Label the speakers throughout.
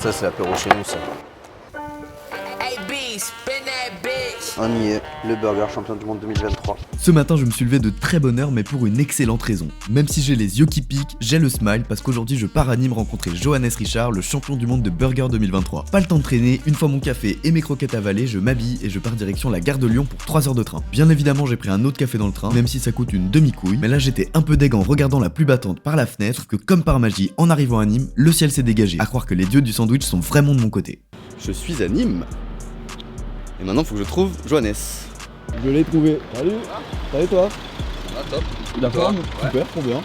Speaker 1: Ça, c'est l'apéro chez nous, ça. On y est, le burger champion du monde 2023.
Speaker 2: Ce matin, je me suis levé de très bonne heure, mais pour une excellente raison. Même si j'ai les yeux qui piquent, j'ai le smile parce qu'aujourd'hui je pars à Nîmes rencontrer Johannes Richard, le champion du monde de burger 2023. Pas le temps de traîner, une fois mon café et mes croquettes avalées, je m'habille et je pars direction la gare de Lyon pour 3 heures de train. Bien évidemment, j'ai pris un autre café dans le train, même si ça coûte une demi-couille, mais là j'étais un peu deg en regardant la pluie battante par la fenêtre que comme par magie, en arrivant à Nîmes, le ciel s'est dégagé. À croire que les dieux du sandwich sont vraiment de mon côté.
Speaker 1: Je suis à Nîmes. Et maintenant, faut que je trouve Johannes.
Speaker 3: Je l'ai trouvé. Salut. Salut toi.
Speaker 1: Ah, top.
Speaker 3: Il a forme. Super, trop bien.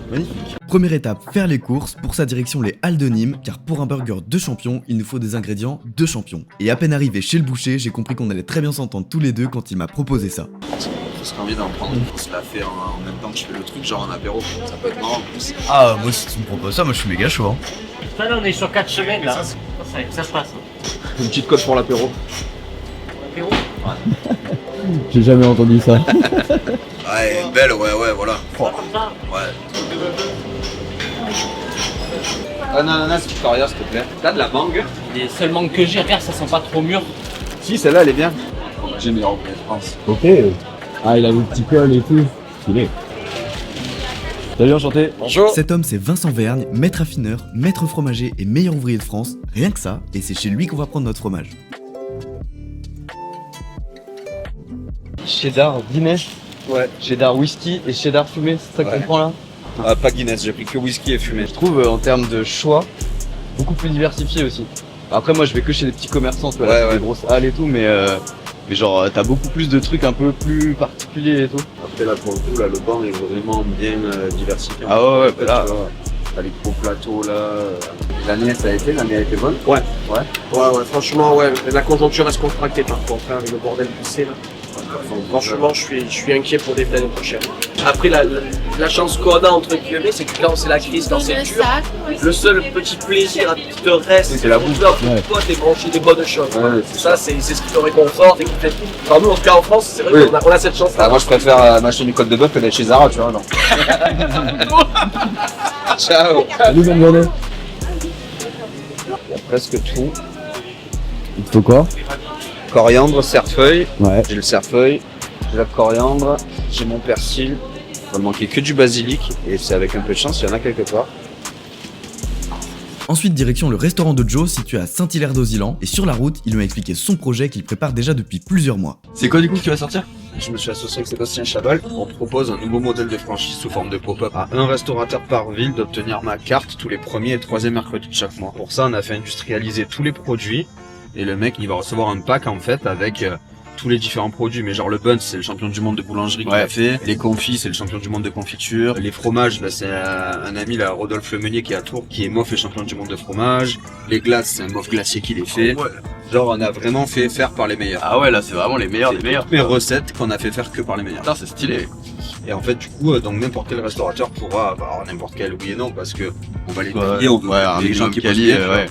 Speaker 1: Magnifique.
Speaker 2: Première étape, faire les courses, pour sa direction les Halles de Nîmes, car pour un burger de champion, il nous faut des ingrédients de champion. Et à peine arrivé chez le boucher, j'ai compris qu'on allait très bien s'entendre tous les deux quand il m'a proposé ça.
Speaker 1: Je serais envie d'en prendre. On se la fait en même temps que je fais le truc, genre un apéro. Ça peut être marrant en plus.
Speaker 2: Ah, moi si tu me proposes ça, moi je suis méga chaud.
Speaker 4: Ça là on est sur 4 semaines là, ça se passe.
Speaker 1: Une petite cote pour l'apéro.
Speaker 4: Apéro.
Speaker 3: J'ai jamais entendu ça.
Speaker 1: Ouais, belle, ouais, voilà.
Speaker 4: Comme ça.
Speaker 1: Ouais. Un ananas Victoria, s'il te plaît. T'as de la mangue?
Speaker 4: Les seuls mangues que j'ai, regarde, ça sent pas trop mûr.
Speaker 1: Si, celle-là, elle est bien. J'ai mis en France.
Speaker 3: Ok. Ah, il a le petit col et tout. Stylé. Salut, enchanté.
Speaker 1: Bonjour.
Speaker 2: Cet homme c'est Vincent Vergne, maître affineur, maître fromager et meilleur ouvrier de France. Rien que ça, et c'est chez lui qu'on va prendre notre fromage.
Speaker 5: Cheddar Guinness,
Speaker 1: Ouais.
Speaker 5: cheddar whisky et cheddar fumé, c'est ça qu'on prend là?
Speaker 1: Ah, pas Guinness, j'ai pris que whisky et fumé.
Speaker 5: Je trouve en termes de choix, beaucoup plus diversifié aussi. Après moi je vais que chez des petits commerçants, tu vois,
Speaker 1: Ouais,
Speaker 5: là, c'est
Speaker 1: ouais.
Speaker 5: des grosses halles et tout, mais genre t'as beaucoup plus de trucs un peu plus particuliers et tout.
Speaker 1: Après, là, pour le coup, là, le banc est vraiment bien diversifié.
Speaker 5: Ah ouais,
Speaker 1: En fait,
Speaker 5: là.
Speaker 1: tu vois, t'as les gros plateaux, là. L'année, ça a été bonne.
Speaker 6: Ouais.
Speaker 1: Ouais.
Speaker 6: Ouais, franchement, ouais, la conjoncture reste contractée par contre, hein, avec le bordel poussé là. Franchement, je suis inquiet pour des l'année prochaine. Après, la chance qu'on a, entre guillemets, c'est que quand c'est la crise, quand c'est dur, le seul petit plaisir qui te reste,
Speaker 1: c'est la bouffe.
Speaker 6: Pour toi, t'es branché des bonnes choses.
Speaker 1: Ouais,
Speaker 6: Ça, c'est ce qui te réconforte et qui fait. Enfin, nous, en tout cas, en France, c'est vrai
Speaker 1: Oui.
Speaker 6: qu'on a cette chance-là.
Speaker 1: Ah, moi, je préfère m'acheter une côte de bœuf que d'être chez Zara, tu vois, non. Ciao.
Speaker 3: Salut, bonne journée.
Speaker 1: Il y a presque tout.
Speaker 3: Il te faut quoi?
Speaker 1: Coriandre, cerfeuil.
Speaker 3: Ouais.
Speaker 1: J'ai le cerfeuil, j'ai la coriandre, j'ai mon persil. Il va me manquer que du basilic et c'est avec un peu de chance, il y en a quelque part.
Speaker 2: Ensuite, direction le restaurant de Joe situé à Saint-Hilaire-d'Auzilan, et sur la route, il m'a expliqué son projet qu'il prépare déjà depuis plusieurs mois.
Speaker 5: C'est quoi du coup qui va sortir?
Speaker 1: Je me suis associé avec Sébastien Chabal. On propose un nouveau modèle de franchise sous forme de pop-up à un restaurateur par ville d'obtenir ma carte tous les premiers et troisième mercredis de chaque mois. Pour ça, on a fait industrialiser tous les produits et le mec, il va recevoir un pack en fait avec tous les différents produits. Mais genre le bun, c'est le champion du monde de boulangerie qui l'a fait. Les confits, c'est le champion du monde de confiture. Les fromages, là, c'est un ami, là, Rodolphe Lemeunier qui est à Tours, qui est mof et champion du monde de fromage. Les glaces, c'est un mof glacier qui les fait. Genre, on a vraiment fait faire par les meilleurs.
Speaker 5: Ah ouais, là c'est vraiment les meilleurs des meilleurs.
Speaker 1: Toutes mes recettes qu'on a fait faire que par les meilleurs.
Speaker 5: Putain, c'est stylé.
Speaker 1: Et en fait, du coup, donc n'importe quel restaurateur pourra, alors n'importe quel oui et non, parce que on va les
Speaker 5: Ouais,
Speaker 1: payer, on veut
Speaker 5: ouais, un
Speaker 1: les gens
Speaker 5: minimum
Speaker 1: qui
Speaker 5: quali,
Speaker 1: bossent bien,
Speaker 5: ouais.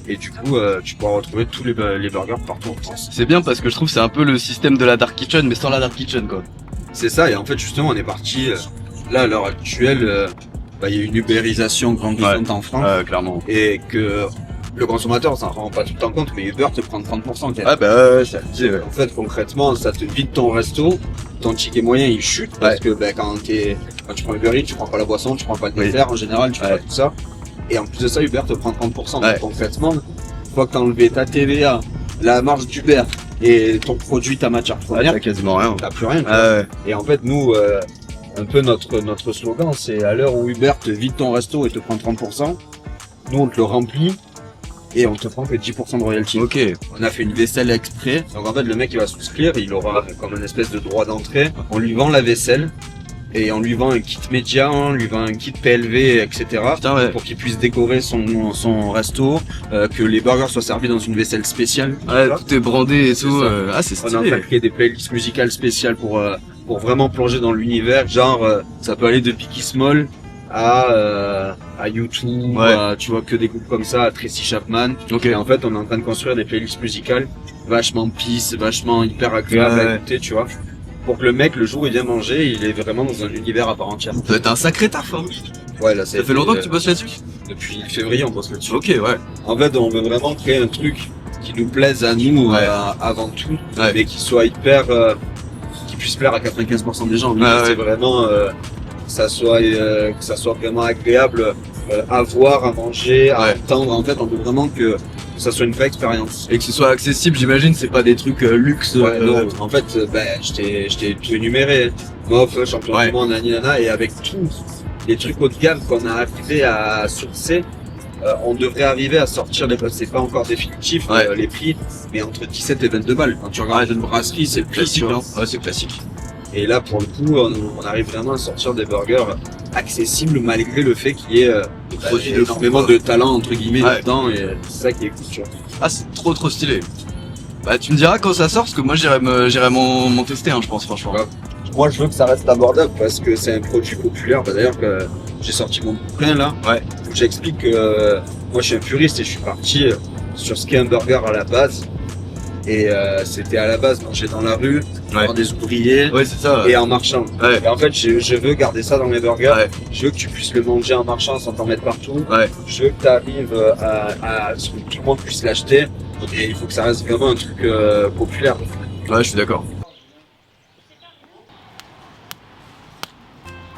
Speaker 1: Et du coup, tu pourras retrouver tous les burgers partout en France.
Speaker 5: C'est bien parce que je trouve que c'est un peu le système de la Dark Kitchen, mais sans la Dark Kitchen quoi.
Speaker 1: C'est ça, et en fait, justement, on est parti, là, à l'heure actuelle, il y a une ubérisation grandissante en France,
Speaker 5: Clairement.
Speaker 1: et que le consommateur s'en rend pas tout le temps compte, mais Uber te prend 30%.
Speaker 5: Ah bah ouais, ça dit, ouais.
Speaker 1: En fait, concrètement, ça te vide ton resto, ton ticket moyen il chute parce que quand tu prends Uber Eats, tu prends pas la boisson, tu prends pas le dessert en général, tu prends pas tout ça. Et en plus de ça, Uber te prend 30%. Donc concrètement, une fois que t'as enlevé ta TVA, la marge d'Uber et ton produit, ta matière première,
Speaker 5: T'as quasiment rien.
Speaker 1: t'as plus rien. tu
Speaker 5: Ah
Speaker 1: vois.
Speaker 5: ouais.
Speaker 1: Et en fait, nous, un peu notre slogan, c'est à l'heure où Uber te vide ton resto et te prend 30%, nous on te le remplit. Et on te prend que 10% de royalty.
Speaker 5: Ok.
Speaker 1: On a fait une vaisselle exprès. Donc en fait, le mec il va souscrire, il aura comme une espèce de droit d'entrée. On lui vend la vaisselle et on lui vend un kit média, on lui vend un kit PLV, etc.
Speaker 5: Putain, ouais.
Speaker 1: Pour qu'il puisse décorer son resto, que les burgers soient servis dans une vaisselle spéciale.
Speaker 5: Ouais, tout est brandé et
Speaker 1: C'est
Speaker 5: tout.
Speaker 1: ça.
Speaker 5: Ah, c'est
Speaker 1: On est en train de
Speaker 5: stylé.
Speaker 1: créer des playlists musicales spéciales pour vraiment plonger dans l'univers. Genre, ça peut aller de Biggie Small à U2,
Speaker 5: Ouais.
Speaker 1: tu vois, que des groupes comme ça, à Tracy Chapman.
Speaker 5: Ok.
Speaker 1: Et en fait, on est en train de construire des playlists musicales vachement peace, vachement hyper agréables
Speaker 5: Ouais.
Speaker 1: à écouter, tu vois. Pour que le mec, le jour où il vient manger, il est vraiment dans un univers à part entière.
Speaker 5: Ça doit être un sacré taf, hein.
Speaker 1: Ouais, là,
Speaker 5: Ça fait longtemps que tu bosses là-dessus?
Speaker 1: Depuis février, on bosse là-dessus.
Speaker 3: Ok, ouais.
Speaker 1: En fait, on veut vraiment créer un truc qui nous plaise à nous
Speaker 3: Ouais.
Speaker 1: avant tout,
Speaker 3: Ouais.
Speaker 1: mais qui soit hyper, qui puisse plaire à 95% des gens.
Speaker 3: Ouais,
Speaker 1: C'est
Speaker 3: ouais.
Speaker 1: vraiment que ça soit vraiment agréable à voir, à manger, à
Speaker 3: Ouais.
Speaker 1: entendre. En fait, on veut vraiment que ça soit une vraie expérience.
Speaker 3: Et que ce soit accessible, j'imagine, c'est pas des trucs luxe.
Speaker 1: Ouais, non, en fait, je t'ai tout énuméré. Mof, champion
Speaker 3: Ouais.
Speaker 1: du monde, nana, et avec tous les trucs haut de gamme qu'on a arrivé à sourcer, on devrait arriver à sortir les, c'est pas encore définitif,
Speaker 3: Ouais.
Speaker 1: les prix, mais entre 17 et 22 balles. Quand tu regardes une brasserie, c'est le prix,
Speaker 3: Classique,
Speaker 1: tu vois.
Speaker 3: hein. Ouais, c'est classique.
Speaker 1: Et là, pour le coup, on arrive vraiment à sortir des burgers accessibles malgré le fait qu'il y ait
Speaker 3: Produit de
Speaker 1: énormément
Speaker 3: fou,
Speaker 1: de talent, entre guillemets,
Speaker 3: Ouais.
Speaker 1: là-dedans, et c'est ça qui est cool, tu vois.
Speaker 3: Ah, c'est trop stylé. Bah, tu me diras quand ça sort, parce que moi, j'irai m'en tester, hein, je pense, franchement.
Speaker 1: Ouais. Moi, je veux que ça reste abordable parce que c'est un produit populaire. Bah, d'ailleurs, que j'ai sorti mon bouquin là,
Speaker 3: Ouais.
Speaker 1: où j'explique que moi, je suis un puriste et je suis parti sur ce qu'est un burger à la base. Et c'était à la base manger dans la rue, voir des ouvriers
Speaker 3: Ouais, c'est ça.
Speaker 1: et en marchant.
Speaker 3: Ouais.
Speaker 1: Et en fait, je veux garder ça dans mes burgers.
Speaker 3: Ouais.
Speaker 1: Je veux que tu puisses le manger en marchant sans t'en mettre partout.
Speaker 3: Ouais.
Speaker 1: Je veux que tu arrives à ce que tout le monde puisse l'acheter. Et il faut que ça reste vraiment un truc populaire.
Speaker 3: Ouais, je suis d'accord.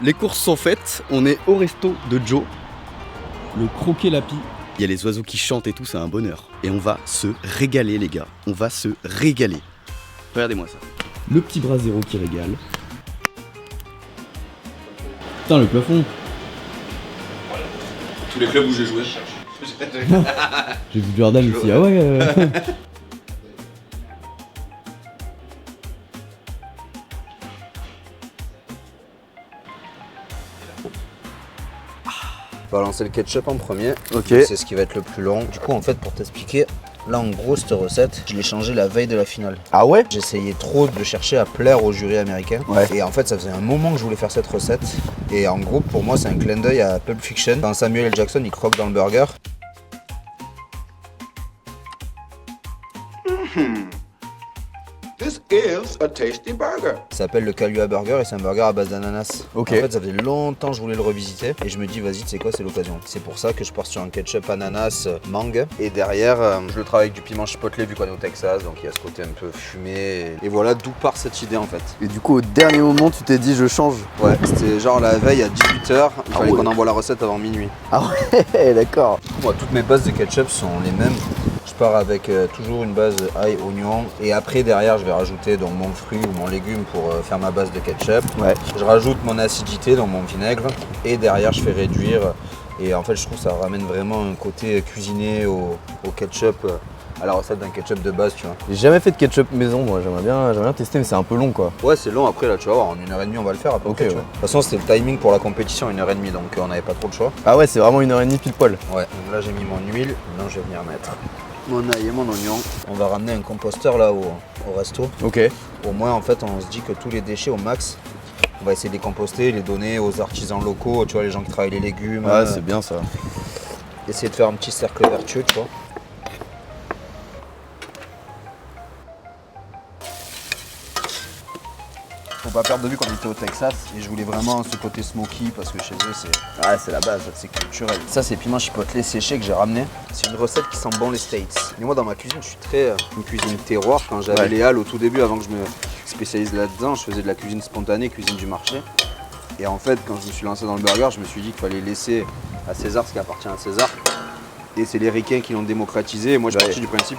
Speaker 2: Les courses sont faites, on est au resto de Joe. Le croquet lapi. Il y a les oiseaux qui chantent et tout, c'est un bonheur. Et on va se régaler les gars, on va se régaler. Regardez-moi ça. Le petit bras zéro qui régale. Putain le plafond.
Speaker 1: Tous les clubs où j'ai joué.
Speaker 2: J'ai vu Jordan ici, ah ouais.
Speaker 7: On va lancer le ketchup en premier.
Speaker 2: Ok.
Speaker 7: C'est ce qui va être le plus long. Du coup, en fait, pour t'expliquer, là, en gros, cette recette, je l'ai changée la veille de la finale.
Speaker 2: Ah ouais?
Speaker 7: J'essayais trop de chercher à plaire au jury américain.
Speaker 2: Ouais.
Speaker 7: Et en fait, ça faisait un moment que je voulais faire cette recette. Et en gros, pour moi, c'est un clin d'œil à Pulp Fiction. Quand Samuel L. Jackson, il croque dans le burger.
Speaker 8: This is a tasty burger.
Speaker 7: Ça s'appelle le Kahlua Burger et c'est un burger à base d'ananas.
Speaker 2: Ok.
Speaker 7: En fait, ça faisait longtemps que je voulais le revisiter et je me dis, vas-y, tu sais quoi, c'est l'occasion. C'est pour ça que je pars sur un ketchup ananas mangue. Et derrière, je le travaille avec du piment chipotle vu qu'on est au Texas, donc il y a ce côté un peu fumé. Et voilà d'où part cette idée en fait.
Speaker 2: Et du coup au dernier moment tu t'es dit je change.
Speaker 7: Ouais, c'était genre la veille à 18h, il fallait
Speaker 2: ouais.
Speaker 7: qu'on envoie la recette avant minuit.
Speaker 2: Ah ouais, d'accord.
Speaker 7: Moi, toutes mes bases de ketchup sont les mêmes. Je pars avec toujours une base ail, oignon et après derrière je vais rajouter donc mon fruit ou mon légume pour faire ma base de ketchup.
Speaker 2: Ouais.
Speaker 7: Je rajoute mon acidité dans mon vinaigre et derrière je fais réduire et en fait je trouve que ça ramène vraiment un côté cuisiné au ketchup, à la recette d'un ketchup de base, tu vois.
Speaker 2: J'ai jamais fait de ketchup maison moi, j'aimerais bien tester mais c'est un peu long quoi.
Speaker 7: Ouais, c'est long après là, tu vas voir, en 1h30 on va le faire à peu
Speaker 2: Ok,
Speaker 7: près, tu
Speaker 2: ouais.
Speaker 7: vois. De toute façon c'était le timing pour la compétition, 1h30 donc on n'avait pas trop de choix.
Speaker 2: Ah ouais c'est vraiment 1h30 pile poil.
Speaker 7: Ouais, donc là j'ai mis mon huile, maintenant je vais venir mettre mon ail et mon oignon. On va ramener un composteur là au resto.
Speaker 2: Ok.
Speaker 7: Au moins en fait on se dit que tous les déchets au max, on va essayer de les composter, les donner aux artisans locaux, tu vois, les gens qui travaillent les légumes.
Speaker 2: Ouais c'est bien ça.
Speaker 7: Essayer de faire un petit cercle vertueux, tu vois. Faut pas perdre de vue qu'on était au Texas et je voulais vraiment ce côté smoky parce que chez eux c'est la base, c'est culturel. Ça c'est piment chipotle séché que j'ai ramené. C'est une recette qui sent bon les States. Mais moi dans ma cuisine je suis très une cuisine terroir. Quand j'avais les halles au tout début avant que je me spécialise là-dedans, je faisais de la cuisine spontanée, cuisine du marché. Et en fait quand je me suis lancé dans le burger, je me suis dit qu'il fallait laisser à César ce qui appartient à César. Et c'est les ricains qui l'ont démocratisé. Et moi je suis parti du principe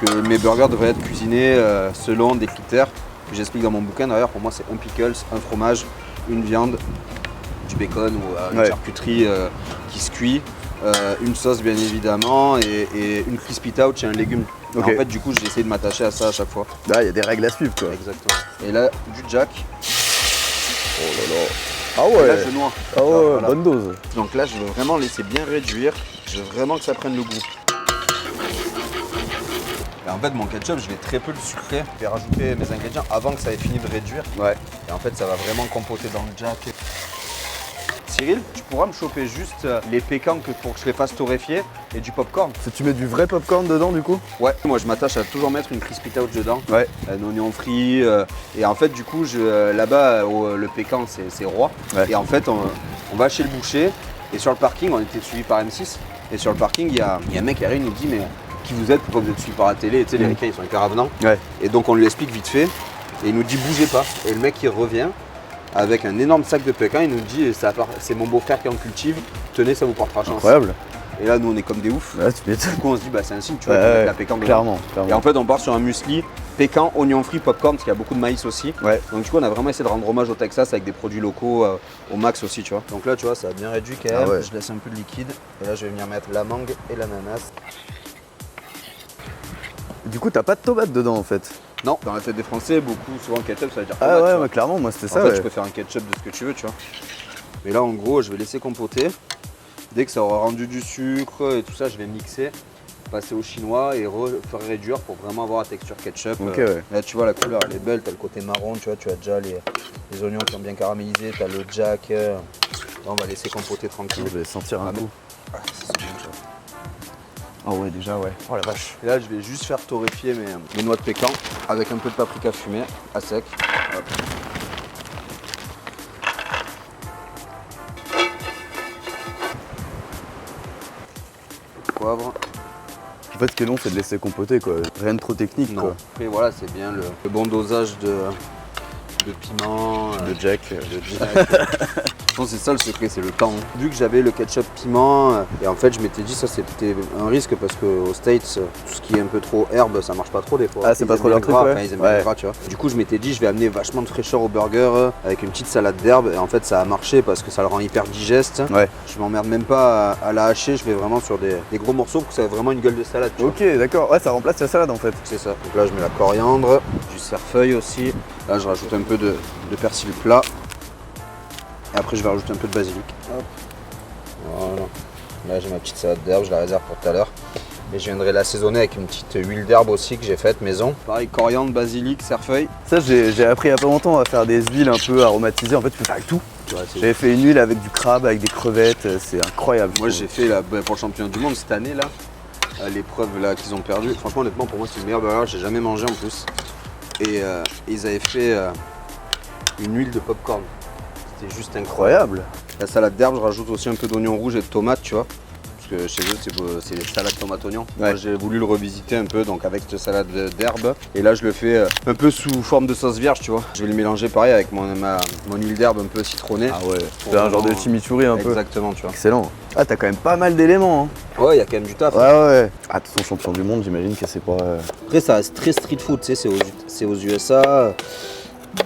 Speaker 7: que mes burgers devraient être cuisinés selon des critères que j'explique dans mon bouquin. D'ailleurs, pour moi, c'est un pickles, un fromage, une viande, du bacon ou une charcuterie qui se cuit, une sauce bien évidemment et une crispy touch et un légume. Et
Speaker 2: Ok.
Speaker 7: en fait, du coup, j'ai essayé de m'attacher à ça à chaque fois.
Speaker 2: Là il y a des règles à suivre quoi.
Speaker 7: Exactement. Et là, du jack.
Speaker 2: Oh là là. Ah
Speaker 7: Et
Speaker 2: ouais.
Speaker 7: là, je noie.
Speaker 2: Ah ouais,
Speaker 7: Voilà.
Speaker 2: bonne dose.
Speaker 7: Donc là, je veux vraiment laisser bien réduire. Je veux vraiment que ça prenne le goût. Et en fait, mon ketchup, je vais très peu le sucrer. Je vais rajouter mes ingrédients avant que ça ait fini de réduire.
Speaker 2: Ouais.
Speaker 7: Et en fait, ça va vraiment compoter dans le jack. Cyril, tu pourras me choper juste les pécans pour que je les fasse torréfier et du popcorn.
Speaker 2: Tu mets du vrai popcorn dedans du coup?
Speaker 7: Ouais, moi je m'attache à toujours mettre une crispy touch dedans.
Speaker 2: Ouais.
Speaker 7: Un oignon frit. Et en fait, du coup, là-bas, le pécan, c'est roi.
Speaker 2: Ouais.
Speaker 7: Et en fait, on va chez le boucher Et sur le parking, on était suivi par M6. Et sur le parking, il y a un mec qui arrive, il nous dit mais qui vous êtes, pourquoi vous êtes suivi par la télé? Et tu sais, les ricains ils sont hyper avenants.
Speaker 2: Ouais.
Speaker 7: Et donc on lui explique vite fait. Et il nous dit bougez pas. Et le mec il revient avec un énorme sac de pékin. Il nous dit c'est mon beau-frère qui en cultive. Tenez, ça vous portera chance.
Speaker 2: Incroyable.
Speaker 7: Et là nous on est comme des oufs.
Speaker 2: Ouais, tu m'étonnes.
Speaker 7: Du coup on se dit bah c'est un signe, tu vois, avec la pécan dedans.
Speaker 2: Clairement.
Speaker 7: Et en fait on part sur un muesli, pécan, oignon frit, popcorn, parce qu'il y a beaucoup de maïs aussi.
Speaker 2: Ouais.
Speaker 7: Donc du coup on a vraiment essayé de rendre hommage au Texas avec des produits locaux au max aussi, tu vois. Donc là tu vois ça a bien réduit quand même.
Speaker 2: Ah ouais.
Speaker 7: Je laisse un peu de liquide. Et là je vais venir mettre la mangue et l'ananas.
Speaker 2: Du coup, t'as pas de tomate dedans en fait.
Speaker 7: Non, dans la tête des Français, souvent ketchup ça veut dire
Speaker 2: Ah
Speaker 7: tomate,
Speaker 2: ouais,
Speaker 7: tu vois.
Speaker 2: mais clairement, moi c'était
Speaker 7: En
Speaker 2: ça.
Speaker 7: fait
Speaker 2: Ouais.
Speaker 7: je peux faire un ketchup de ce que tu veux, tu vois. Mais là en gros je vais laisser compoter. Dès que ça aura rendu du sucre et tout ça, je vais mixer, passer au chinois et faire réduire pour vraiment avoir la texture ketchup.
Speaker 2: Ok, ouais.
Speaker 7: Là tu vois la couleur elle est belle, t'as le côté marron, tu vois, tu as déjà les oignons qui ont bien caramélisé, t'as le jack. Là on va laisser compoter tranquille.
Speaker 2: Je vais sentir un coup.
Speaker 7: Ah, c'est bien, tu vois.
Speaker 2: Ah ouais, déjà, ouais. Oh la vache.
Speaker 7: Et là je vais juste faire torréfier mes noix de pécan avec un peu de paprika fumée à sec. Hop. Poivre.
Speaker 2: En fait, ce qui est long, c'est de laisser compoter quoi. Rien de trop technique
Speaker 7: Non.
Speaker 2: quoi.
Speaker 7: Après voilà, c'est bien le bon dosage de piment,
Speaker 2: De Jack.
Speaker 7: de vinaigre. Je pense que c'est ça le secret, c'est le temps. Vu que j'avais le ketchup piment, et en fait je m'étais dit ça c'était un risque parce qu'aux States, tout ce qui est un peu trop herbe, ça marche pas trop des fois.
Speaker 2: Ah, c'est
Speaker 7: Ils
Speaker 2: pas
Speaker 7: aiment
Speaker 2: trop
Speaker 7: bien
Speaker 2: leur
Speaker 7: le
Speaker 2: truc,
Speaker 7: gras,
Speaker 2: ouais.
Speaker 7: enfin, ils aiment bien le gras, tu vois. Du coup je m'étais dit je vais amener vachement de fraîcheur au burger avec une petite salade d'herbe, et en fait ça a marché parce que ça le rend hyper digeste.
Speaker 2: Ouais.
Speaker 7: Je m'emmerde même pas à la hacher, je vais vraiment sur des gros morceaux pour que ça ait vraiment une gueule de salade. Tu vois.
Speaker 2: Ok, d'accord. Ouais, ça remplace la salade en fait.
Speaker 7: C'est ça. Donc là, je mets la coriandre, du cerfeuil aussi. Là, je rajoute un peu de persil plat. Et après, je vais rajouter un peu de basilic. Hop. Voilà. Là, j'ai ma petite salade d'herbe, je la réserve pour tout à l'heure. Et je viendrai l'assaisonner avec une petite huile d'herbe aussi que j'ai faite maison. Pareil, coriandre, basilic, cerfeuil.
Speaker 2: Ça, j'ai appris il y a pas longtemps à faire des huiles un peu aromatisées. En fait, tu peux faire avec tout.
Speaker 7: Ouais,
Speaker 2: J'avais fait une huile avec du crabe, avec des crevettes. C'est incroyable.
Speaker 7: Moi, j'ai fait pour le championnat du monde cette année là. L'épreuve là qu'ils ont perdu. Franchement, honnêtement, pour moi, c'est le meilleur burger que j'ai jamais mangé en plus. Et ils avaient fait une huile de popcorn. C'était juste incroyable.
Speaker 2: Incroyable.
Speaker 7: La salade d'herbe, je rajoute aussi un peu d'oignon rouge et de tomate, tu vois. Parce que chez eux, c'est salade tomate oignon.
Speaker 2: Ouais.
Speaker 7: Moi, j'ai voulu le revisiter un peu, donc avec cette salade d'herbe. Et là, je le fais un peu sous forme de sauce vierge, tu vois. Je vais le mélanger pareil avec mon huile d'herbe un peu citronnée.
Speaker 2: Ah ouais.
Speaker 7: Pour
Speaker 2: C'est un genre de
Speaker 7: vraiment-
Speaker 2: chimichurri un peu.
Speaker 7: Exactement, tu vois.
Speaker 2: Excellent. Ah, t'as quand même pas mal d'éléments. Hein.
Speaker 7: Ouais, il y a quand même du taf.
Speaker 2: Ouais, ouais. Ah, de toute façon, champion du monde, j'imagine que c'est pas.
Speaker 7: Après, ça reste très street food, tu sais, c'est aux USA.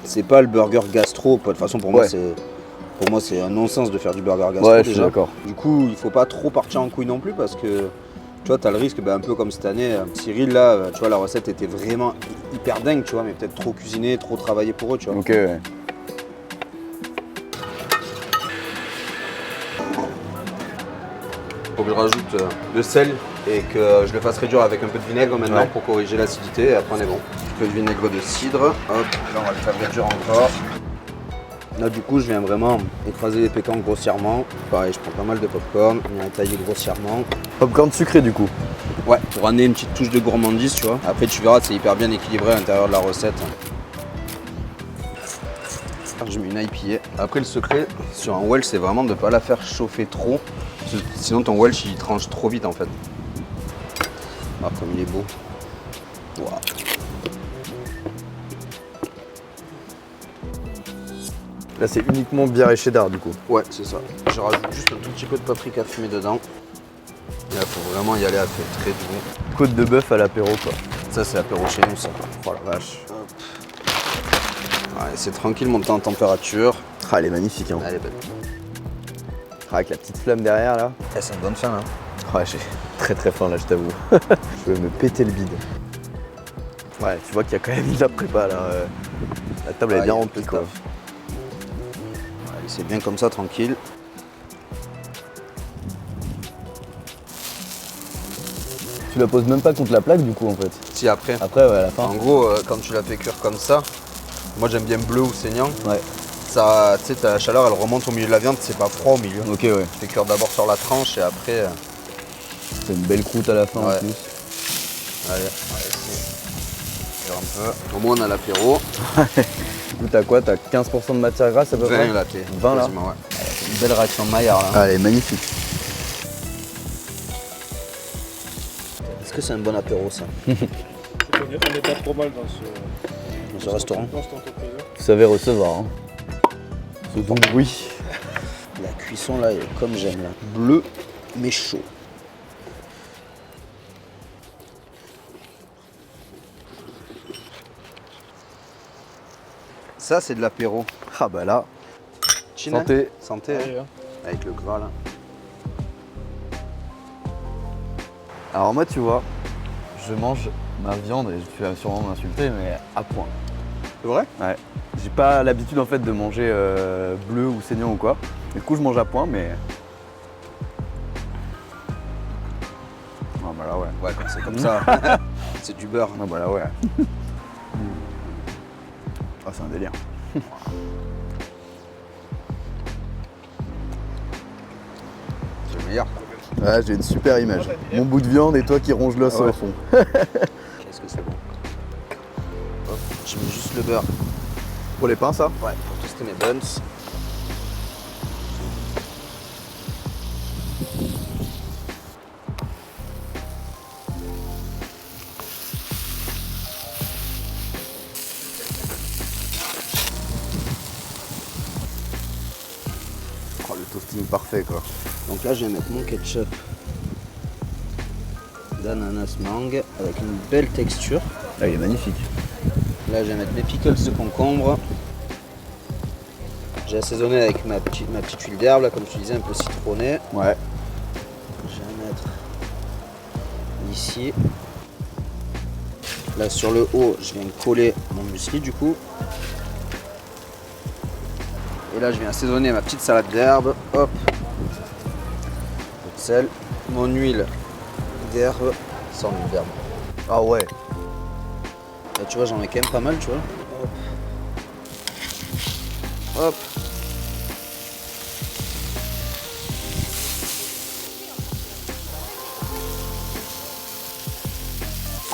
Speaker 7: C'est pas le burger gastro. De toute façon, pour moi, c'est un non-sens de faire du burger gastro.
Speaker 2: Ouais, je suis
Speaker 7: déjà.
Speaker 2: d'accord.
Speaker 7: Du coup, il faut pas trop partir en couille non plus parce que tu vois, t'as le risque, un peu comme cette année. Cyril, là, tu vois, la recette était vraiment hyper dingue, tu vois, mais peut-être trop cuisinée, trop travaillée pour eux, tu vois.
Speaker 2: Ok, ouais.
Speaker 7: Faut que je rajoute le sel et que je le fasse réduire avec un peu de vinaigre maintenant
Speaker 2: Ouais.
Speaker 7: pour corriger l'acidité et après on est bon. Un peu de vinaigre de cidre, hop, là on va le faire réduire encore. Là du coup je viens vraiment écraser les pécans grossièrement. Pareil, je prends pas mal de popcorn, on vient tailler grossièrement.
Speaker 2: Popcorn sucré du coup.
Speaker 7: Ouais, pour amener une petite touche de gourmandise, tu vois. Après tu verras, c'est hyper bien équilibré à l'intérieur de la recette. Je mets une IPA. Après le secret sur un Welch, c'est vraiment de ne pas la faire chauffer trop. Sinon ton Welch il tranche trop vite en fait. Ah comme il est beau. Wow.
Speaker 2: Là, c'est uniquement bière et cheddar du coup.
Speaker 7: Ouais, c'est ça. Je rajoute juste un tout petit peu de paprika fumé dedans. Et là, faut vraiment y aller à feu très doux.
Speaker 2: Côte de bœuf à l'apéro quoi.
Speaker 7: Ça, c'est l'apéro chez nous, ça.
Speaker 2: Oh la vache.
Speaker 7: Ouais, c'est tranquille, monter en température.
Speaker 2: Ah, elle est magnifique hein.
Speaker 7: Allez, belle.
Speaker 2: Ah, avec la petite flamme derrière là.
Speaker 7: Ça me donne faim, là.
Speaker 2: Ouais, j'ai très très faim là, je t'avoue. Je vais me péter le bide. Ouais, tu vois qu'il y a quand même de la prépa là. La table elle est bien remplie quoi.
Speaker 7: Allez, c'est bien comme ça, tranquille.
Speaker 2: Tu la poses même pas contre la plaque du coup en fait.
Speaker 7: Si, après.
Speaker 2: Après, ouais, à la fin.
Speaker 7: En gros, quand tu la fais cuire comme ça, moi j'aime bien bleu ou saignant.
Speaker 2: Ouais.
Speaker 7: Ça, tu sais, ta chaleur elle remonte au milieu de la viande, c'est pas froid au milieu.
Speaker 2: Ok, ouais.
Speaker 7: Tu fais cuire d'abord sur la tranche et après.
Speaker 2: C'est une belle croûte à la fin
Speaker 7: Ouais.
Speaker 2: en plus.
Speaker 7: Allez, on va essayer. Cuire un peu. Au moins on a l'apéro.
Speaker 2: Du coup, t'as quoi? T'as 15% de matière grasse à peu près?
Speaker 7: 20 là, t'es.
Speaker 2: 20 là?
Speaker 7: quasiment, ouais. Belle réaction de Maillard là.
Speaker 2: Ah, elle est magnifique.
Speaker 7: Est-ce que c'est un bon apéro ça?
Speaker 9: On n'est pas trop mal dans
Speaker 7: ce restaurant.
Speaker 3: Vous savez recevoir, hein. Ce bon bruit.
Speaker 7: La cuisson là, elle est comme j'aime là. Bleu mais chaud. Ça c'est de l'apéro.
Speaker 2: Ah bah là.
Speaker 7: Chine,
Speaker 3: Santé.
Speaker 7: Santé. Hein. Avec le gras là.
Speaker 3: Alors moi, tu vois, je mange ma viande, et tu vas sûrement m'insulter, mais à point.
Speaker 7: C'est vrai?
Speaker 3: Ouais. J'ai pas l'habitude en fait de manger bleu ou saignant ou quoi. Du coup, je mange à point, mais... Ah bah là, ouais.
Speaker 7: Ouais, quand c'est comme ça, c'est du beurre.
Speaker 3: Ah bah là, ouais. Ah, c'est un délire.
Speaker 7: C'est le meilleur.
Speaker 2: Ouais, j'ai une super image. Mon bout de viande et toi qui ronge l'os au fond.
Speaker 7: Qu'est-ce que c'est bon. Hop, je mets juste le beurre.
Speaker 2: Pour les pains, ça?
Speaker 7: Ouais, pour toaster mes buns.
Speaker 2: Oh, le toasting parfait, quoi.
Speaker 7: Donc là, je vais mettre mon ketchup d'ananas mangue avec une belle texture.
Speaker 2: Ah, il est magnifique.
Speaker 7: Là, je vais mettre mes pickles de concombre. J'ai assaisonné avec ma petite huile d'herbe, là, comme tu disais, un peu citronnée.
Speaker 2: Ouais.
Speaker 7: Je vais mettre ici. Là, sur le haut, je viens coller mon muesli, du coup. Et là, je viens assaisonner ma petite salade d'herbe. Hop. Un peu de sel. Mon huile d'herbe. Sans huile d'herbe.
Speaker 2: Ah ouais.
Speaker 7: Là, tu vois, j'en ai quand même pas mal, tu vois. Hop. Hop.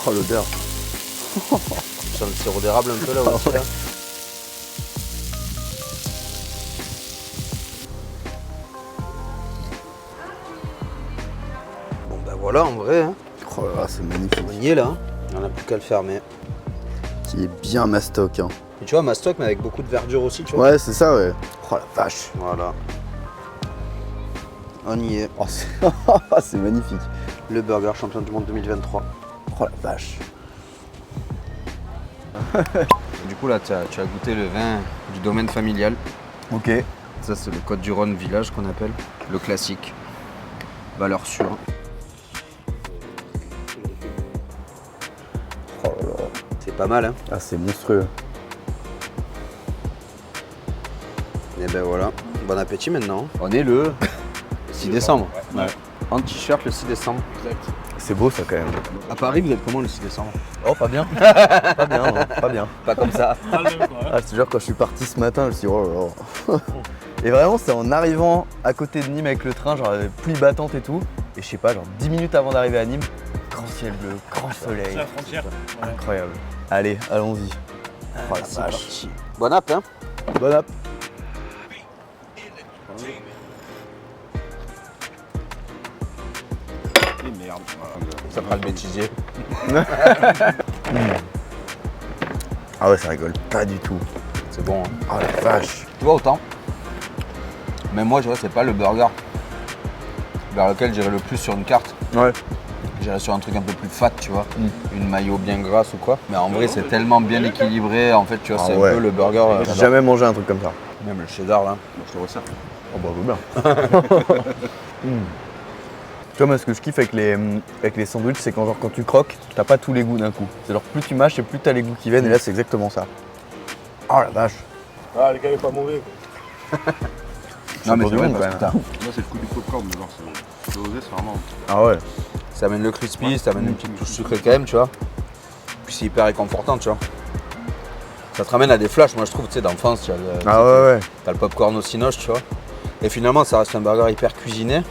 Speaker 2: Oh, l'odeur.
Speaker 7: Tu sens le sirop d'érable un peu là aussi, là. Bon bah voilà, en vrai, hein.
Speaker 2: Oh là là, c'est magnifique.
Speaker 7: On y est là, hein. On n'a plus qu'à le fermer.
Speaker 2: Qui est bien mastoc, hein.
Speaker 7: Et tu vois, ma stock, mais avec beaucoup de verdure aussi, tu vois.
Speaker 2: Ouais, c'est ça, ouais. Oh la vache.
Speaker 7: Voilà. On y est.
Speaker 2: Oh, c'est magnifique.
Speaker 7: Le burger champion du monde 2023.
Speaker 2: Oh la vache.
Speaker 1: Du coup là tu as goûté le vin du domaine familial.
Speaker 2: Ok.
Speaker 1: Ça c'est le Côte du Rhône village qu'on appelle. Le classique. Valeur sûre.
Speaker 2: Oh là là.
Speaker 7: C'est pas mal, hein.
Speaker 2: Ah, c'est monstrueux.
Speaker 7: Et ben voilà. Bon appétit maintenant.
Speaker 1: On est le
Speaker 7: 6 décembre.
Speaker 1: Ouais.
Speaker 7: En t-shirt le 6 décembre.
Speaker 2: C'est beau, ça, quand même.
Speaker 7: À Paris, vous êtes comment le 6 décembre?
Speaker 2: Oh, pas bien. Pas bien, non, pas bien.
Speaker 7: Pas comme ça.
Speaker 2: Ah, je te jure, quand je suis parti ce matin, je me suis dit, oh là là. Et vraiment, c'est en arrivant à côté de Nîmes avec le train, genre, pluie battante et tout. Et je sais pas, genre 10 minutes avant d'arriver à Nîmes, grand ciel bleu, grand soleil.
Speaker 9: C'est la frontière.
Speaker 2: Incroyable. Allez, allons-y. Oh la
Speaker 7: C'est
Speaker 2: vache.
Speaker 7: parti. Bon app, hein.
Speaker 2: Bon app.
Speaker 7: Ça fera le bêtisier.
Speaker 2: Ah ouais, ça rigole pas du tout.
Speaker 1: C'est bon. Hein.
Speaker 2: Oh la vache.
Speaker 1: Tu vois autant. Mais moi je vois c'est pas le burger vers lequel j'irais le plus sur une carte.
Speaker 2: Ouais.
Speaker 1: J'irais sur un truc un peu plus fat, tu vois. Une mayo bien grasse ou quoi. Mais en vrai c'est tellement bien équilibré. En fait tu vois
Speaker 2: Ah
Speaker 1: c'est
Speaker 2: ouais.
Speaker 1: un peu le burger.
Speaker 2: J'ai jamais mangé un truc comme ça.
Speaker 1: Même le cheddar là. Je te resserre.
Speaker 2: Oh bah bien. Tu vois, moi ce que je kiffe avec les sandwichs, c'est quand, genre, quand tu croques, t'as pas tous les goûts d'un coup. C'est genre plus tu mâches et plus t'as les goûts qui viennent, et là c'est exactement ça. Oh la vache.
Speaker 9: Ah, les gars, il est pas mauvais.
Speaker 1: Non mais
Speaker 2: pas
Speaker 1: c'est
Speaker 2: du
Speaker 1: vrai
Speaker 2: monde,
Speaker 1: parce
Speaker 2: quand
Speaker 1: que
Speaker 2: même.
Speaker 1: t'as-
Speaker 9: Moi, c'est le coup du popcorn, mais genre, c'est osé, c'est vraiment.
Speaker 2: Ah ouais.
Speaker 1: Ça amène le crispy, ça amène une petite touche sucrée quand même, tu vois. Puis c'est hyper réconfortant, tu vois. Ça te ramène à des flashs, moi je trouve, tu sais, d'enfance, tu vois.
Speaker 2: Ah ouais.
Speaker 1: T'as le popcorn au cinoche, tu vois. Et finalement, ça reste un burger hyper cuisiné,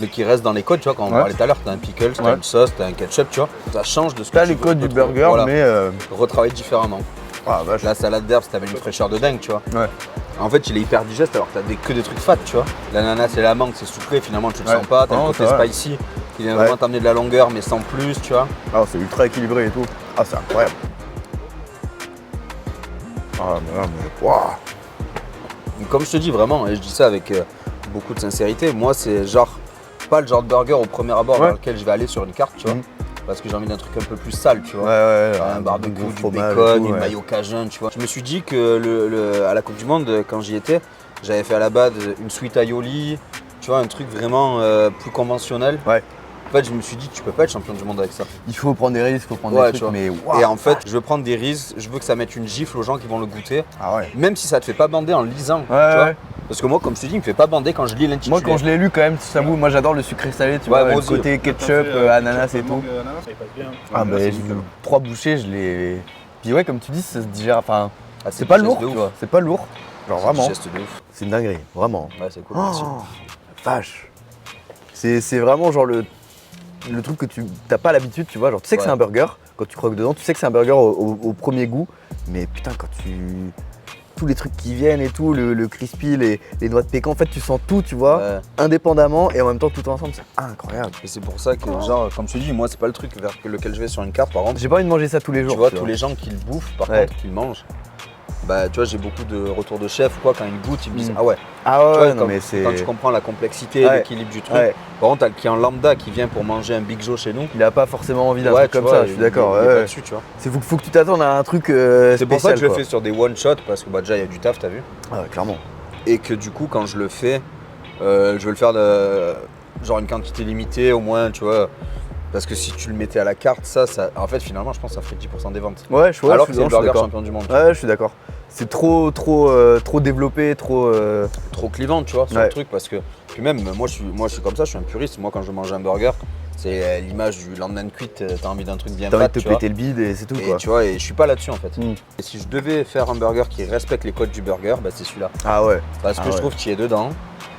Speaker 1: mais qui reste dans les codes, tu vois, quand on
Speaker 2: Ouais.
Speaker 1: parlait tout à l'heure. T'as un pickle, t'as
Speaker 2: Ouais.
Speaker 1: une sauce, t'as un ketchup, tu vois. Ça change de ce que
Speaker 2: T'as
Speaker 1: tu
Speaker 2: les
Speaker 1: veux
Speaker 2: codes du
Speaker 1: retrouver.
Speaker 2: burger,
Speaker 1: Voilà.
Speaker 2: mais
Speaker 1: Retravailler différemment.
Speaker 2: ah la vache.
Speaker 1: La salade d'herbe, t'avais une fraîcheur de dingue, tu vois.
Speaker 2: Ouais.
Speaker 7: En fait, il est hyper digeste alors que t'as que des trucs fat, tu vois. L'ananas et la mangue, c'est sucré, finalement, tu le sens pas. T'as le côté spicy qui vient vraiment t'amener de la longueur, mais sans plus, tu vois.
Speaker 3: Ah, c'est ultra équilibré et tout. Ah, c'est incroyable. Ah, mais là, mais. Waouh!
Speaker 7: Comme je te dis vraiment, et je dis ça avec beaucoup de sincérité, moi, c'est genre pas le genre de burger au premier abord dans lequel je vais aller sur une carte, tu vois. Parce que j'ai envie d'un truc un peu plus sale, tu vois. Un barbecue, du bacon, une mayo cajun, tu vois. Je me suis dit que à la Coupe du Monde, quand j'y étais, j'avais fait à la base une sweet aioli, tu vois, un truc vraiment plus conventionnel.
Speaker 3: Ouais.
Speaker 7: En fait, je me suis dit, tu peux pas être champion du monde avec ça.
Speaker 3: Il faut prendre des risques, il faut prendre des trucs, mais waouh.
Speaker 7: Et en fait, je veux prendre des risques, je veux que ça mette une gifle aux gens qui vont le goûter.
Speaker 3: Ah ouais.
Speaker 7: Même si ça te fait pas bander en le lisant, tu vois. Parce que moi, comme je te dis, il me fait pas bander quand je lis l'intitulé.
Speaker 3: Moi, quand je l'ai lu, quand même, je t'avoue, moi j'adore le sucré salé, tu vois, le côté ketchup, ananas et tout. Ah, bah, 3 bouchées, je l'ai. Puis ouais, comme tu dis, ça se digère. Enfin, c'est pas lourd, tu vois. C'est pas lourd. Genre vraiment. C'est une dinguerie, vraiment.
Speaker 7: Ouais, c'est cool. Merci.
Speaker 3: Vache. C'est vraiment genre le truc que tu t'as pas l'habitude, tu vois. Genre, tu sais que c'est un burger, quand tu croques dedans, tu sais que c'est un burger au premier goût, mais putain, quand tu. Tous les trucs qui viennent et tout, le crispy, les noix de pécan, en fait tu sens tout, tu vois, indépendamment et en même temps tout ensemble, c'est incroyable.
Speaker 7: Et c'est pour ça que genre, comme je te dis, moi c'est pas le truc vers lequel je vais sur une carte par contre.
Speaker 3: J'ai pas envie de manger ça tous les jours.
Speaker 7: Tu vois, tous les gens qui le bouffent par contre, qui le mangent, bah tu vois, j'ai beaucoup de retours de chefs ou quoi, quand ils goûtent, ils me disent ah ouais.
Speaker 3: Ah ouais,
Speaker 7: tu vois,
Speaker 3: non mais c'est.
Speaker 7: Quand tu comprends la complexité, l'équilibre du truc. Par contre, t'as le client lambda qui vient pour manger un Big Joe chez nous.
Speaker 3: Il a pas forcément envie d'un truc comme ça, je suis d'accord.
Speaker 7: Il
Speaker 3: faut que tu t'attendes à un truc spécial.
Speaker 7: C'est pour ça que je le fais sur des one shot parce que bah déjà il y a du taf, t'as vu.
Speaker 3: Ah ouais, clairement.
Speaker 7: Et que du coup quand je le fais, je veux le faire genre une quantité limitée au moins, tu vois. Parce que si tu le mettais à la carte, ça en fait finalement je pense que ça ferait 10% des ventes.
Speaker 3: Ouais,
Speaker 7: alors que c'est le burger champion du monde.
Speaker 3: Ouais, je suis d'accord. C'est trop développé, trop
Speaker 7: clivant, tu vois, sur le truc, parce que puis même moi je suis comme ça, je suis un puriste. Moi quand je mange un burger, c'est l'image du lendemain de cuite, t'as envie d'un truc bien fat,
Speaker 3: t'as envie de te péter le bide et c'est tout quoi.
Speaker 7: Tu vois, et je suis pas là-dessus en fait. Et si je devais faire un burger qui respecte les codes du burger, bah c'est celui-là.
Speaker 3: Ah ouais.
Speaker 7: Parce que je trouve qu'il est dedans.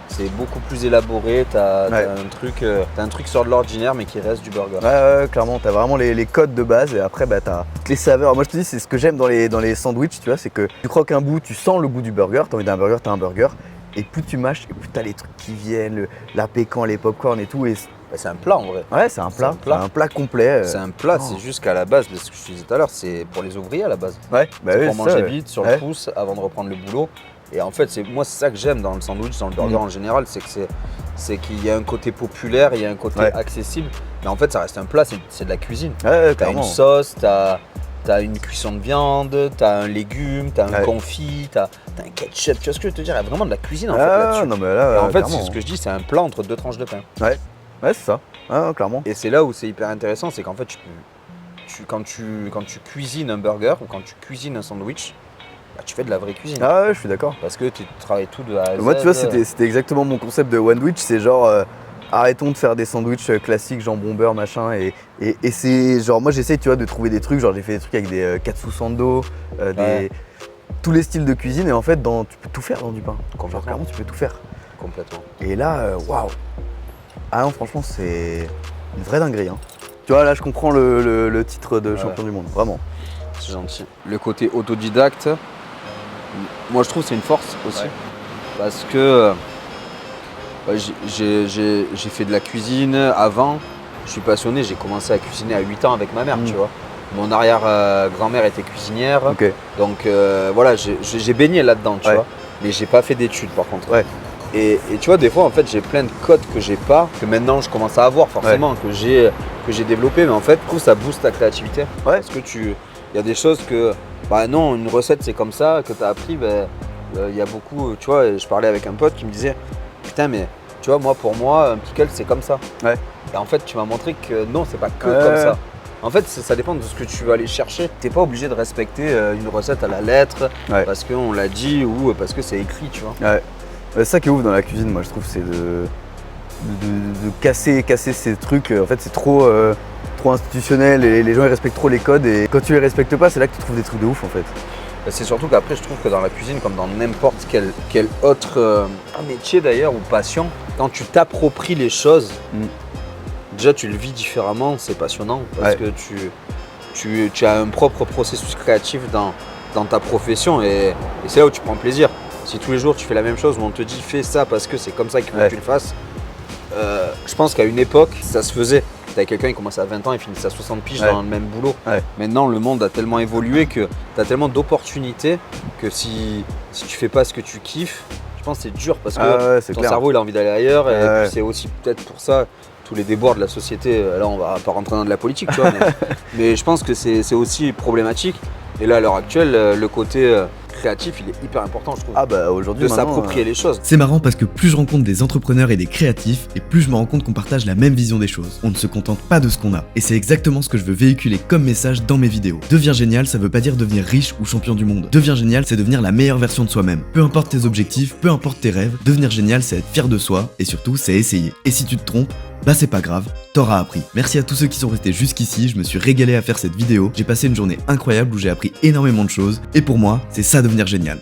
Speaker 7: C'est beaucoup plus élaboré, t'as un truc sur de l'ordinaire mais qui reste du burger.
Speaker 3: Ouais, clairement, t'as vraiment les codes de base et après bah t'as toutes les saveurs. Moi je te dis, c'est ce que j'aime dans les sandwichs, tu vois, c'est que tu croques un bout, tu sens le goût du burger, t'as envie d'un burger, t'as un burger. Et plus tu mâches, et plus t'as les trucs qui viennent, la pécan, les popcorn et tout. Et
Speaker 7: c'est un plat en vrai.
Speaker 3: Ouais, c'est un plat complet.
Speaker 7: C'est un plat, c'est juste qu'à la base, ce que je te disais tout à l'heure, c'est pour les ouvriers à la base.
Speaker 3: Ouais, bah
Speaker 7: c'est pour manger vite, sur le pouce, avant de reprendre le boulot. Et en fait, c'est ça que j'aime dans le sandwich, dans le burger en général, c'est qu'il y a un côté populaire, il y a un côté accessible. Mais en fait, ça reste un plat, c'est de la cuisine.
Speaker 3: Ouais,
Speaker 7: t'as une sauce, t'as une cuisson de viande, t'as un légume, t'as un confit, t'as un ketchup. Tu vois ce que je veux te dire? Il y a vraiment de la cuisine en fait là-dessus.
Speaker 3: Non, mais là,
Speaker 7: en fait, c'est ce que je dis, c'est un plat entre 2 tranches de pain.
Speaker 3: Ouais, c'est ça. Clairement.
Speaker 7: Et c'est là où c'est hyper intéressant, c'est qu'en fait, quand tu cuisines un burger ou quand tu cuisines un sandwich, bah, tu fais de la vraie cuisine.
Speaker 3: Ah ouais, je suis d'accord.
Speaker 7: Parce que tu travailles tout de A à Z.
Speaker 3: Moi, tu vois, c'était exactement mon concept de One-Wich, c'est genre arrêtons de faire des sandwichs classiques, jambon beurre, machin. Et c'est genre, moi j'essaie, tu vois, de trouver des trucs, genre j'ai fait des trucs avec des katsu sando, tous les styles de cuisine, et en fait, tu peux tout faire dans du pain. Genre, clairement, tu peux tout faire.
Speaker 7: Complètement.
Speaker 3: Et là, waouh. Ah non, franchement, c'est une vraie dinguerie. Hein. Tu vois, là, je comprends le titre de champion du monde, vraiment.
Speaker 7: C'est gentil. Le côté autodidacte, moi je trouve que c'est une force aussi. Parce que j'ai fait de la cuisine avant, je suis passionné, j'ai commencé à cuisiner à 8 ans avec ma mère, tu vois. Mon arrière-grand-mère était cuisinière, donc voilà, j'ai baigné là-dedans, tu vois. Mais j'ai pas fait d'études par contre. Et tu vois, des fois en fait j'ai plein de codes que j'ai pas, que maintenant je commence à avoir forcément, que j'ai développé, mais en fait je trouve que ça booste ta créativité. Parce que il y a des choses que, bah non, une recette c'est comme ça, que tu as appris, il y a beaucoup, tu vois, et je parlais avec un pote qui me disait, putain mais tu vois, pour moi, un pickle c'est comme ça. Et en fait tu m'as montré que non, c'est pas que comme ça. En fait ça dépend de ce que tu vas aller chercher. T'es pas obligé de respecter une recette à la lettre, parce qu'on l'a dit ou parce que c'est écrit, tu vois.
Speaker 3: C'est ça qui est ouf dans la cuisine, moi je trouve, c'est de casser ces trucs. En fait c'est trop institutionnel et les gens ils respectent trop les codes, et quand tu les respectes pas, c'est là que tu trouves des trucs de ouf en fait.
Speaker 7: C'est surtout qu'après je trouve que dans la cuisine, comme dans n'importe quel autre métier d'ailleurs ou passion, quand tu t'appropries les choses, déjà tu le vis différemment, c'est passionnant parce que tu as un propre processus créatif dans ta profession, et c'est là où tu prends plaisir.
Speaker 1: Si tous les jours tu fais la même chose, où on te dit fais ça parce que c'est comme ça qu'il faut que tu le fasses, je pense qu'à une époque, ça se faisait. T'avais quelqu'un qui commençait à 20 ans et finissait à 60 piges dans le même boulot. Maintenant, le monde a tellement évolué que t'as tellement d'opportunités que si tu fais pas ce que tu kiffes, je pense que c'est dur parce que ton cerveau il a envie d'aller ailleurs et puis c'est aussi peut-être pour ça tous les déboires de la société. Là, on va pas rentrer dans de la politique, tu vois, mais je pense que c'est aussi problématique. Et là, à l'heure actuelle, le côté créatif, il est hyper important, je trouve.
Speaker 3: Ah bah aujourd'hui,
Speaker 1: de s'approprier les choses.
Speaker 2: C'est marrant parce que plus je rencontre des entrepreneurs et des créatifs, et plus je me rends compte qu'on partage la même vision des choses. On ne se contente pas de ce qu'on a. Et c'est exactement ce que je veux véhiculer comme message dans mes vidéos. Deviens génial, ça veut pas dire devenir riche ou champion du monde. Deviens génial, c'est devenir la meilleure version de soi-même. Peu importe tes objectifs, peu importe tes rêves, devenir génial, c'est être fier de soi, et surtout, c'est essayer. Et si tu te trompes, bah c'est pas grave, t'auras appris. Merci à tous ceux qui sont restés jusqu'ici, je me suis régalé à faire cette vidéo, j'ai passé une journée incroyable où j'ai appris énormément de choses, et pour moi, c'est ça devenir génial.